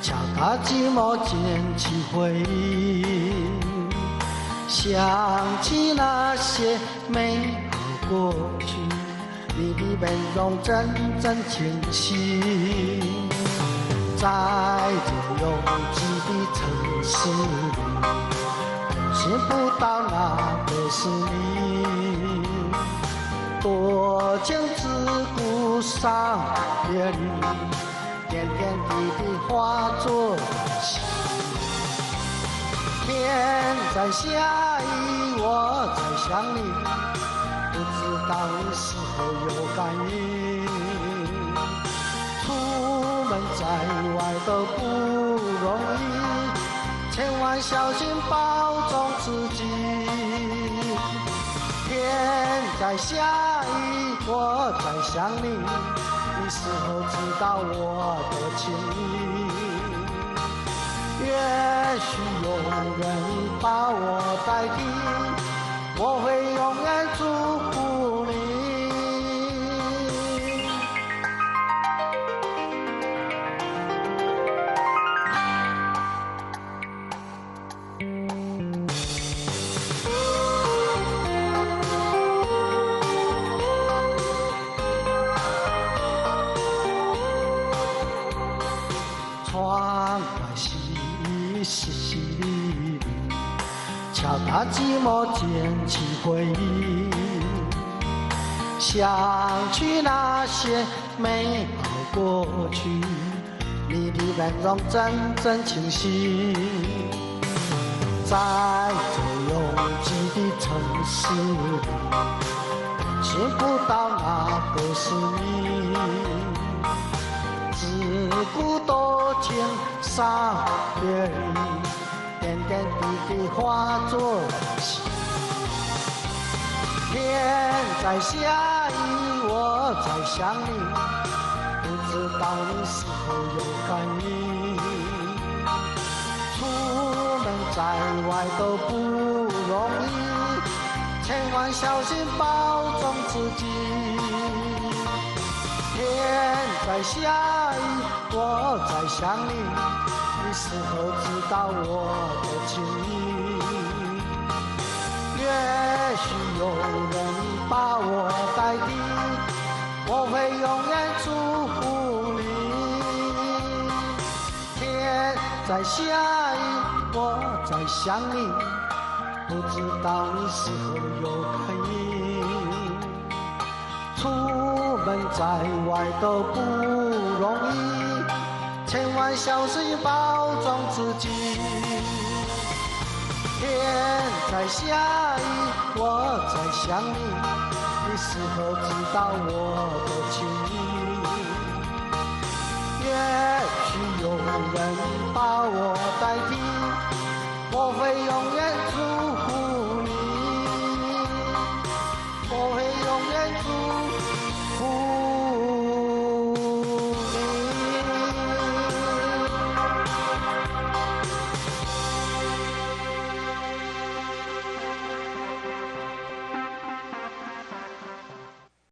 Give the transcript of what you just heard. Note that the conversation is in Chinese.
敲打寂寞，捡起回忆，想起那些美好过去，你的面容阵阵清晰，在这拥挤的城市里，寻不到那个是你，多情自古伤别离。点点滴滴化作情，天在下雨，我在想你，不知道你是否有感应。出门在外都不容易，千万小心保重自己。天在下雨，我在想你。你是否知道我的情意？也许有人把我代替，我会永远祝福你。窗外细雨淅淅沥沥，敲打寂寞，捡起回忆，想起那些美好过去，你的面容阵阵清晰，在这拥挤的城市里，寻不到那个是你。自古多情伤别离，点点滴滴化作情。天在下雨，我在想你，不知道你是否有感应。出门在外都不容易，千万小心保重自己。天在下雨，我在想你，你是否知道我的情意？也许有人把我代替，我会永远祝福你。天在下雨，我在想你，不知道你是否有感应。出门在外都不容易，千万小心保重自己。天在下雨，我在想你，你是否知道我的情意？也许有人把我代替，我会永远祝福